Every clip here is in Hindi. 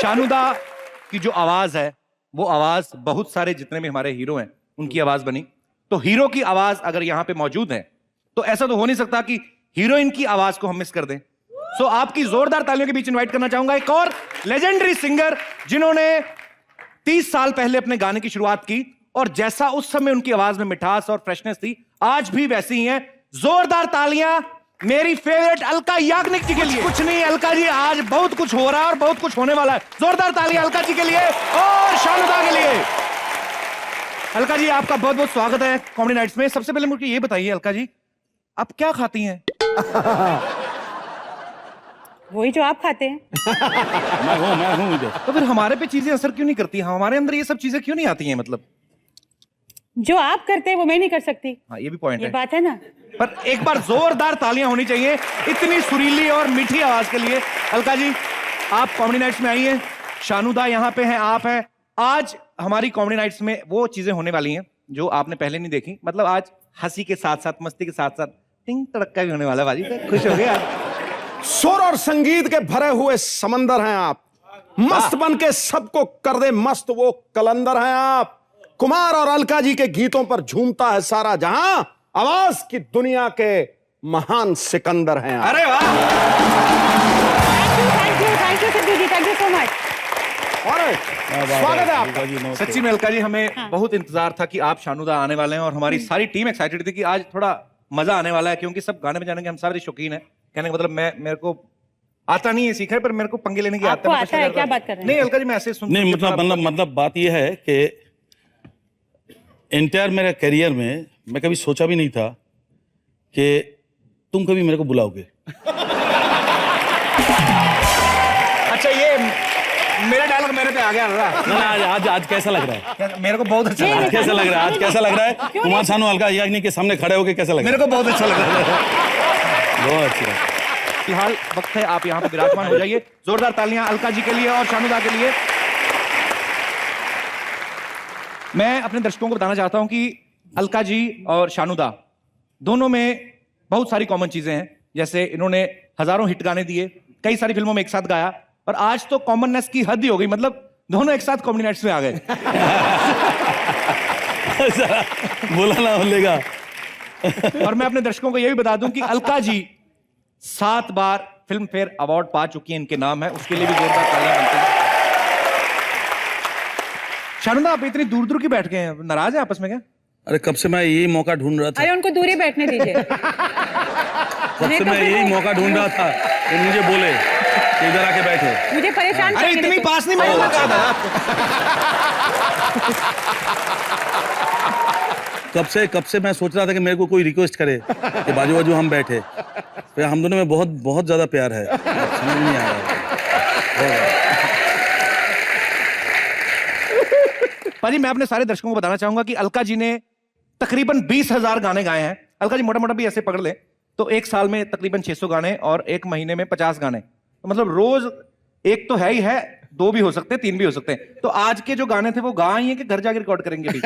शानुदा की जो आवाज है वो आवाज बहुत सारे जितने भी हमारे हीरो हैं उनकी आवाज बनी। तो हीरो की आवाज अगर यहां पे मौजूद है तो ऐसा तो हो नहीं सकता कि हीरोइन की आवाज को हम मिस कर दें। सो आपकी जोरदार तालियों के बीच इनवाइट करना चाहूंगा एक और लेजेंडरी सिंगर जिन्होंने 30 साल पहले अपने गाने की शुरुआत की और जैसा उस समय उनकी आवाज में मिठास और फ्रेशनेस थी आज भी वैसी ही है। जोरदार तालियां मेरी फेवरेट अलका याग्निक जी के लिए। कुछ नहीं अलका जी, आज बहुत कुछ हो रहा है और बहुत कुछ होने वाला है। जोरदार तालियां अलका जी के लिए और शानुदा के लिए। अलका जी आपका बहुत बहुत स्वागत है कॉमेडी नाइट्स में। सबसे पहले मुझे ये बताइए अलका जी, आप क्या खाती हैं? वही जो आप खाते हैं। मैं हूँ इधर। तो फिर हमारे पे चीजें असर क्यों नहीं करती? हमारे अंदर ये सब चीजें क्यों नहीं आती हैं? मतलब जो आप करते हैं वो मैं नहीं कर सकती। हाँ ये भी पॉइंट ये है। बात है ना। पर एक बार जोरदार तालियां होनी चाहिए इतनी सुरीली और मीठी आवाज के लिए। अलका जी आप कॉमेडी नाइट्स में आई हैं, शानुदा यहाँ पे हैं, आप हैं। आज हमारी कॉमेडी नाइट्स में वो चीजें होने वाली हैं जो आपने पहले नहीं देखी। मतलब आज हंसी के साथ साथ मस्ती के साथ साथ टिंग तड़क्का भी होने वाला। बाजी तो खुश हो गए आज। सुर और संगीत के भरे हुए समंदर हैं आप, मस्त बन के सबको कर दे मस्त वो कलंदर हैं आप। कुमार और अलका जी के गीतों पर झूमता है सारा जहां, आवाज की दुनिया के महान सिकंदर हैं आप। अरे वाह, thank you Siddhu ji, thank you so much. और स्वागत है आपका। सच्ची में अलका जी हमें बहुत इंतजार था कि आप शानुदा आने वाले हैं और हमारी सारी टीम एक्साइटेड थी कि आज थोड़ा मजा आने वाला है क्योंकि सब गाने बजाने के हम सारे शौकीन हैं। कहने का मतलब मेरे को आता नहीं है सीखा है पर मेरे को पंगे लेने की आदत आपको आता है, क्या बात कर रहे हैं? नहीं अलका जी मैं ऐसे सुन नहीं मतलब बात यह है कि एंटायर मेरे करियर में मैं कभी सोचा भी नहीं था कि तुम कभी मेरे को बुलाओगे। अच्छा ये मेरा डायलॉग मेरे पे आ गया ना। आज कैसा लग रहा है? मेरे को बहुत अच्छा लगा। आज कैसा लग रहा है? आज कैसा लग रहा है? कुमार शानू अलका याग्निक के सामने खड़े होके कैसा लग रहा मेरे को बहुत अच्छा लग रहा है। बहुत अच्छा। फिलहाल वक्त है आप यहाँ पे विराजमान हो जाइए। जोरदार तालियां अलका जी के लिए और शानुदा के लिए। मैं अपने दर्शकों को बताना चाहता हूं कि अलका जी और शानुदा दोनों में बहुत सारी कॉमन चीजें हैं। जैसे इन्होंने हजारों हिट गाने दिए, कई सारी फिल्मों में एक साथ गाया और आज तो कॉमननेस की हद ही हो गई। मतलब दोनों एक साथ कॉमेडी नाइट्स में आ गए। बोला ना बोलेगा। और मैं अपने दर्शकों को यह भी बता दूं कि अलका जी 7 बार फिल्म फेयर अवार्ड पा चुकी हैं, इनके नाम है, उसके लिए भी जोरदार तालियां बनती हैं। शानुदा आप इतनी दूर दूर की बैठ गए हैं, नाराज हैं आपस में क्या? अरे कब से मैं यही मौका ढूंढ रहा था। अरे उनको दूरी बैठने दीजिए। कब से मैं यही मौका ढूंढ रहा था कि मुझे बोले कि इधर आके बैठो। मुझे परेशान अरे करने इतनी देते। पास नहीं मैं लगा था। कब से मैं सोच रहा था कि मेरे को कोई रिक्वेस्ट करे कि बाजू बाजू हम बैठे। फिर हम दोनों में बहुत ज्यादा प्यार है, समझ नहीं आ रहा। पाजी मैं अपने सारे दर्शकों को बताना चाहूंगा कि अलका जी ने तकरीबन 20,000 गाने गाए हैं। अलका जी मोटा मोटा भी ऐसे पकड़ ले तो एक साल में तकरीबन 600 गाने और एक महीने में 50 गाने। तो मतलब रोज एक तो है ही है, 2 भी हो सकते हैं, 3 भी हो सकते हैं। तो आज के जो गाने थे वो गा ही है कि घर जाके रिकॉर्ड करेंगे भी?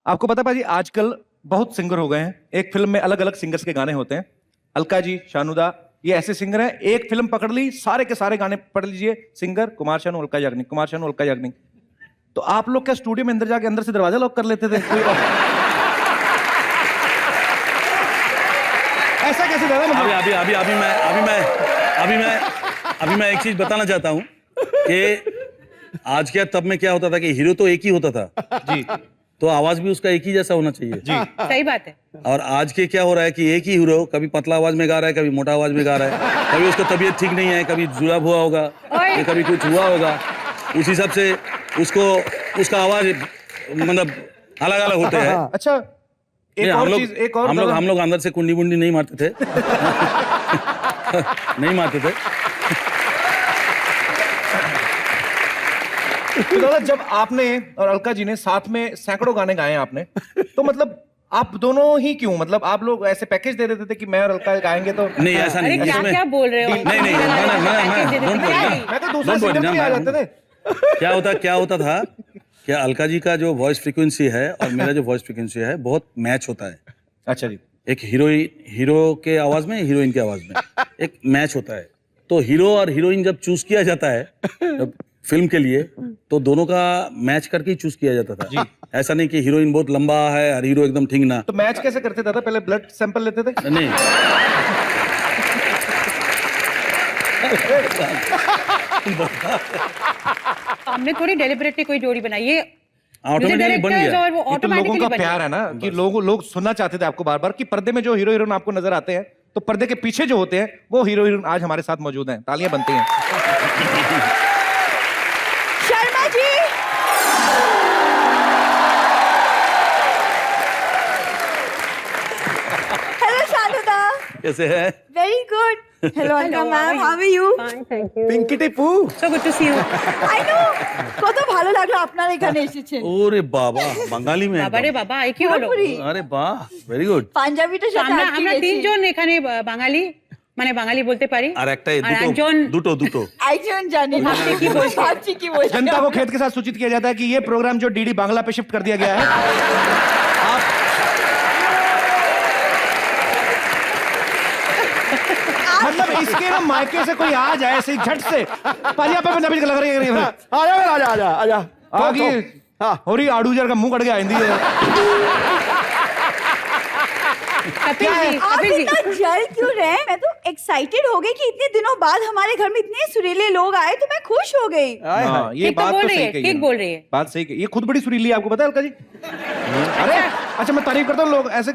आपको पता पाजी आजकल बहुत सिंगर हो गए हैं, एक फिल्म में अलग अलग सिंगर्स के गाने होते हैं। अलका जी, शानुदा ये ऐसे सिंगर हैं, एक फिल्म पकड़ ली सारे के सारे गाने पढ़ लीजिए। सिंगर कुमार शानू अलका याग्निक, कुमार शानू अलका याग्निक। तो आप लोग क्या स्टूडियो में अंदर जाके अंदर से दरवाजा लॉक कर लेते थे? ऐसा कैसे दादा? अभी मैं एक चीज बताना चाहता हूँ कि आज क्या तब में क्या होता था कि हीरो तो एक ही होता था जी, तो आवाज भी उसका एक ही जैसा होना चाहिए जी सही बात है। और आज के क्या हो रहा है कि एक ही हीरो कभी पतला आवाज में गा रहा है, कभी मोटा आवाज में गा रहा है, कभी उसका तबीयत ठीक नहीं है, कभी जुलाब हुआ होगा या कभी कुछ हुआ होगा, उस हिसाब से उसका आवाज मतलब अलग अलग होते हैं। अच्छा हम लोग अंदर से कुंडी बुंडी नहीं मारते थे। नहीं मारते थे। तो दादा जब आपने और अलका जी ने साथ में सैकड़ों गाने गाए हैं आपने, तो मतलब आप दोनों ही क्यों? मतलब आप लोग ऐसे पैकेज दे देते थे कि मैं और अलका गाएंगे तो? नहीं ऐसा नहीं। अरे क्या बोल रहे हो? नहीं मैं तो दूसरे सिंगर भी आ जाते थे। क्या होता था क्या अलका जी का जो वॉइस फ्रीक्वेंसी है और मेरा जो वॉइस फ्रीक्वेंसी है बहुत मैच होता है। अच्छा जी। एक हीरो के आवाज में, हीरोइन के आवाज में एक मैच होता है। तो हीरो और हीरोइन जब चूज किया जाता है जब फिल्म के लिए, तो दोनों का मैच करके ही चूज किया जाता था। जी। ऐसा नहीं कि हीरोइन बहुत लंबा है और हीरो एकदम ठीक ना। तो मैच कैसे करते थे? पहले ब्लड सैंपल लेते थे? नहीं, हमने थोड़ी डेलिबरेटली कोई जोड़ी बनाई, ये ऑटोमेटिकली बन गया। और वो ये तो लोगों ऑटोमेटिकली का बन प्यार गया। है ना कि लोग सुनना चाहते थे आपको बार बार कि पर्दे में जो हीरो हीरोइन आपको नजर आते हैं, तो पर्दे के पीछे जो होते हैं वो हीरो हीरोइन आज हमारे साथ मौजूद हैं। तालियां बनती हैं। शर्मा जी, हेलो शानुदा, कैसे है? Very good. Hello Alka ma'am, how are you? Fine, thank you. Pinky Tipu So good to see you. I know, কত ভালো লাগলো আপনার এখানে এসেছেন। ওরে বাবা, বাঙালি মেয়ে বাবা রে একদম। বাবা, এই কি হলো? পুরোপুরি আরে বাহ, ভেরি গুড। পাঞ্জাবিটার তো সাথে আমরা আটকে আমরা গেছি। তিনজন এখানে বাঙালি, মানে বাঙালি বলতে পারি। আর একটা আর একজন দুটো একজন জানি না ভাবছি কি বলছে। ভাবছি কি বলছে। जनता को खेत के साथ सूचित किया जाता है कि ये प्रोग्राम जो डीडी बांग्ला पे शिफ्ट कर दिया गया है, आप मतलब इसके ना मायके से कोई आ जाए ऐसे ही झट से पाजी आप पंजाबी लग रही है आजा फिर आजा आजा आजा आगे हाँ हो रही आड़ूजर का मुंह कट गया हिंदी है। कपिल जी, आप कपिल जी, इतना जल क्यों रहे हैं? मैं तो एक्साइटेड हो गई कि इतने दिनों बाद हमारे घर में इतने सुरीले लोग आए, तो मैं खुश हो गई। हाँ, ये ठीक तो बात बोल तो रही सही है, कही ठीक है। बोल रही है। बात सही कही। ये खुद बड़ी सुरीली है, आपको पता है अलका जी? अरे अच्छा, मैं तारीफ करता हूँ, लोग ऐसे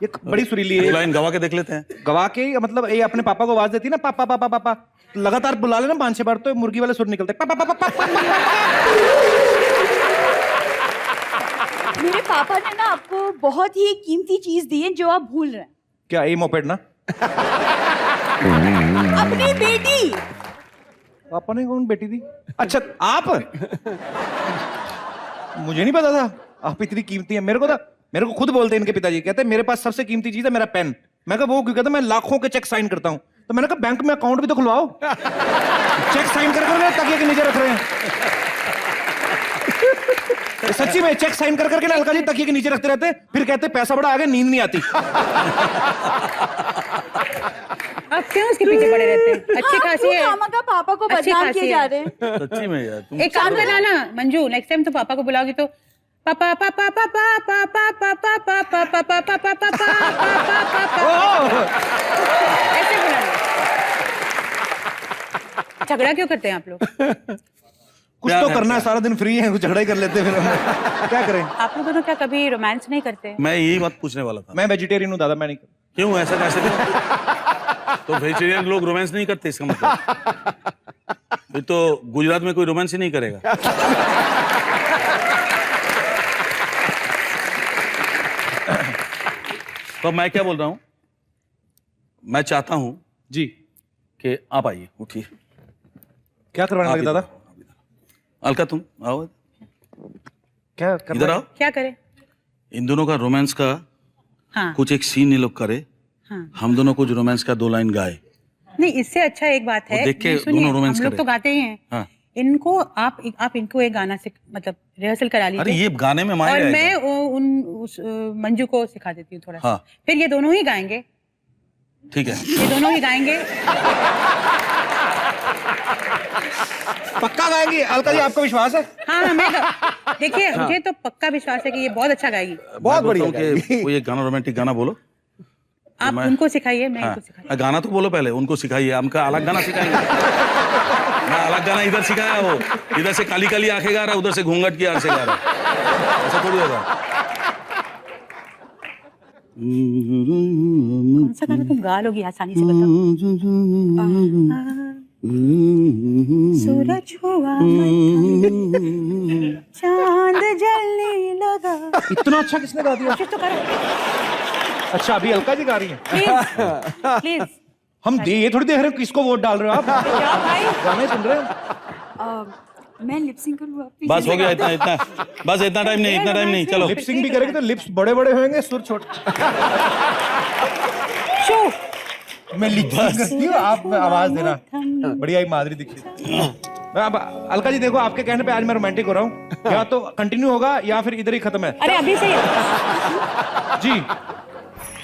ये बड़ी सुरीली है। लाइन गवा के देख लेते हैं। गवा के मतलब ये अपने पापा को आवाज देती है ना, पापा पापा पापा, लगातार बुला लेना 5-6 बार तो मुर्गी वाले सुर निकलते हैं, पापा पापा पापा। मेरे पापा ने ना आपको बहुत ही कीमती चीज दी है जो आप भूल रहे हैं। क्या ये मोपेड ना? अपनी बेटी। पापा ने कौन बेटी दी? अच्छा आप? मुझे नहीं पता था आप इतनी कीमती है। मेरे को खुद बोलते हैं इनके पिताजी, कहते हैं मेरे पास सबसे कीमती चीज है मेरा पेन। मैं कहा वो क्यों? कहता मैं लाखों के चेक साइन करता हूं। तो मैंने कहा बैंक में अकाउंट भी तो खुलवाओ। चेक साइन कर तकिए के नीचे रख रहे हैं। सच्ची में चेक साइन कर करके ना अलका जी तकिए के नीचे रखते रहते हैं, फिर कहते हैं पैसा बड़ा आ गया, नींद नहीं आती। आप क्यों उसके पीछे पड़े रहते हैं? अच्छी खासी है, का पापा को अच्छी बदनाम खासी किए है। जा रहे हैं। सच्ची में यार तुम एक काम करना ना मंजू, नेक्स्ट टाइम तो पापा को बुलाओगी तो पापा पापा पापा पापा पापा पापा पापा पापा पापा ऐसे बुलाना। झगड़ा क्यों करते हैं आप लोग? कुछ तो करना है, सारा दिन फ्री है, कुछ झगड़ा ही कर लेते हैं फिर हम। क्या करें? आप लोग दोनों क्या कभी रोमांस नहीं करते? मैं यही बात पूछने वाला था। मैं वेजिटेरियन हूँ दादा, मैं नहीं। क्यों ऐसा कैसे क्यों? तो वेजिटेरियन लोग रोमांस नहीं करते इसका मतलब? फिर तो गुजरात में कोई रोमांस ही नहीं करेगा। तो मैं क्या बोल रहा हूँ, मैं चाहता हूँ जी कि आप आइए, उठिए। क्या करवाने लगे दादा? अलका तुम आओ, क्या करना इधर है? आओ। क्या करें? इन दोनों का रोमांस का हाँ कुछ एक सीन ये लोग करे, हाँ। हम दोनों कुछ रोमांस का 2 लाइन गाए। नहीं, इससे अच्छा एक बात है, वो देख के नहीं, सुनिए, दोनों रोमांस हम लोग करें। तो गाते ही हैं। हाँ। इनको आप इनको एक गाना से मतलब रिहर्सल करा अरे लीजिए ये गाने में मायने और आएगा। मैं उस मंजू को सिखा देती हूँ थोड़ा सा। हाँ। फिर ये दोनों ही गाएंगे, ठीक है। ये दोनों ही गाएंगे। पक्का गाएंगी अलका जी, आपको विश्वास है? हाँ, देखिए मुझे तो पक्का विश्वास है कि ये बहुत अच्छा गाएगी। बहुत मैं बोलता हूँ बढ़िया कि कोई एक गाना, रोमांटिक गाना बोलो। आप उनको सिखाइए, मैं हाँ, इनको सिखाइए। गाना तो बोलो पहले, उनको सिखाइए। हमका अलग गाना सिखाएंगे। मैं अलग गाना इधर सिखाया, वो इधर से काली काली आंखें गा रहा है, उधर से घूंघट की आंखें से गा रहा है। ऐसा थोड़ी होगा। कौन सा गाना तुम गा लोगी आसानी से बताओ? सूरज हुआ चांद जलने लगा। इतना अच्छा किसने गा दिया? कोशिश तो करो अच्छा अभी अलका जी गा रही हैं। Please please. हम ये थोड़ी देख रहे हैं किसको वोट डाल रहे हो आप। जाओ भाई। गाने सुन रहे हैं। मैं लिपसिंग करूँ बस हो गया, इतना इतना बस, इतना टाइम नहीं, इतना टाइम नहीं, चलो। लिपसिंग भी करेंगे तो लिप्स बड़े बड़े होंगे, सुर छोटे। शो मैं लिपसिंग करती हूँ, आप आवाज देना। बढ़िया ही माधुरी दीक्षित। अब अलका जी देखो, आपके कहने पे आज मैं रोमांटिक हो रहा हूँ। या तो कंटिन्यू होगा या फिर इधर ही खत्म है। अरे अभी से ही। जी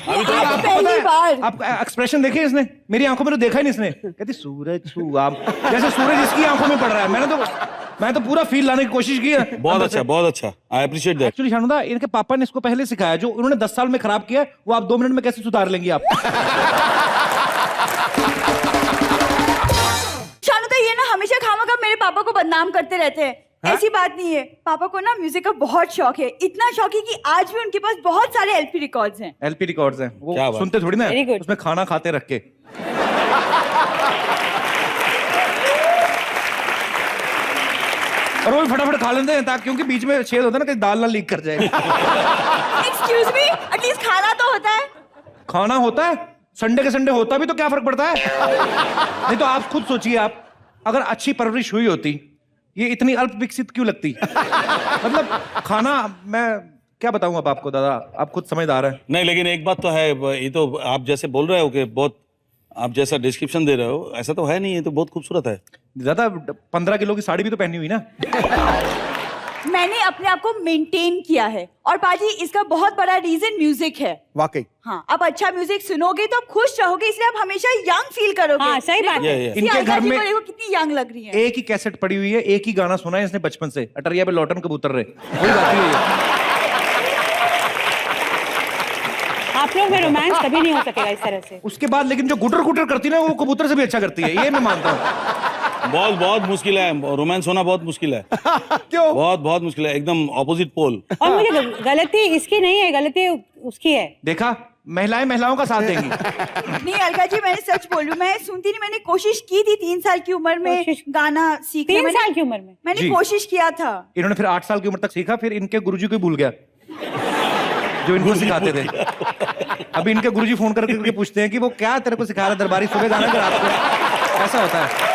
अभी तो आज पहली बार। आप एक्सप्रेशन देखिए इसने, मेरी आंखों में तो देखा ही नहीं इसने। कहती सूरज हुआ, जैसे सूरज इसकी आंखों में पड़ रहा है। मैं तो पूरा फील लाने की कोशिश की है। बहुत अच्छा, I appreciate that. Actually Shanuda, इनके पापा ने इसको पहले सिखाया, जो उन्होंने 10 साल में खराब किया वो आप 2 मिनट में कैसे सुधार लेंगी आप। शानुदा, ये ना हमेशा खामखा मेरे पापा को बदनाम करते रहते हैं। ऐसी बात नहीं है, पापा को ना म्यूजिक का बहुत शौक है, इतना शौक है कि आज भी उनके पास बहुत सारे एलपी रिकॉर्ड्स हैं। एलपी रिकॉर्ड्स हैं, वो क्या बात। सुनते थोड़ी ना Very है, good. उसमें खाना खाते रख के। और वो भी फटाफट खा लेते हैं, ताकि क्योंकि बीच में छेद होता है ना, कहीं दाल ना लीक कर जाए। एक्सक्यूज मी, एटलीस्ट खाना तो होता है। खाना होता है, संडे के संडे होता भी तो क्या फर्क पड़ता है। नहीं तो आप खुद सोचिए, आप अगर अच्छी परवरिश हुई होती, ये इतनी अल्प विकसित क्यों लगती। मतलब खाना, मैं क्या बताऊं अब आपको दादा, आप खुद समझदार हैं। नहीं, लेकिन एक बात तो है, ये तो आप जैसे बोल रहे हो कि बहुत, आप जैसा डिस्क्रिप्शन दे रहे हो, ऐसा तो है नहीं, ये तो बहुत खूबसूरत है। दादा 15 किलो की साड़ी भी तो पहनी हुई ना। मैंने अपने आप को मेंटेन किया है, और पाजी इसका बहुत बड़ा रीजन म्यूजिक है। वाकई हाँ, आप अच्छा म्यूजिक सुनोगे तो आप खुश रहोगे, इसलिए आप हमेशा यंग फील करोगे। हाँ, सही बात है। ये इनके घर में देखो कितनी यंग लग रही है। एक ही कैसेट पड़ी हुई है, एक ही गाना सुना है इसने बचपन से, अटरिया पे लौटन कबूतर रे, वही गाती है ये। आप लोग में रोमांस कभी नहीं हो सकेगा इस तरह से। उसके बाद लेकिन जो गुटर गुटर करती है ना, वो कबूतर से भी अच्छा करती है, ये मैं मानता हूँ। बहुत मुश्किल है, रोमांस होना बहुत मुश्किल है। क्यों? बहुत मुश्किल है, एकदम ऑपोजिट पोल। और मुझे गलती इसकी नहीं है, गलती उसकी है। देखा, महिलाएं महिलाओं का साथ देंगी। नहीं अलका जी, मैंने सच बोलूं, मैं सुनती नहीं, मैंने कोशिश की थी 3 साल की उम्र में गाना सीखने। 3 साल की उम्र में मैंने जी। कोशिश किया था। इन्होंने फिर 8 साल की उम्र तक सीखा, फिर इनके गुरुजी को ही भूल गया जो इनको सिखाते थे। अभी इनके गुरुजी फोन करके पूछते हैं कि वो क्या तेरे को सिखा रहा है, दरबारी सुबह गाना कि रात को। ऐसा होता है।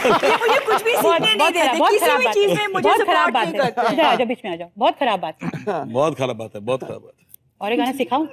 ये मुझे कुछ भी सीखने नहीं देते, किसी भी चीज में मुझे बहुत खराब सपोर्ट बात नहीं है। करते। इधर आ जाओ, बीच में आ जाओ, बहुत खराब बात है। बहुत खराब बात है, बहुत खराब बात है। और ये गाना सिखाऊं?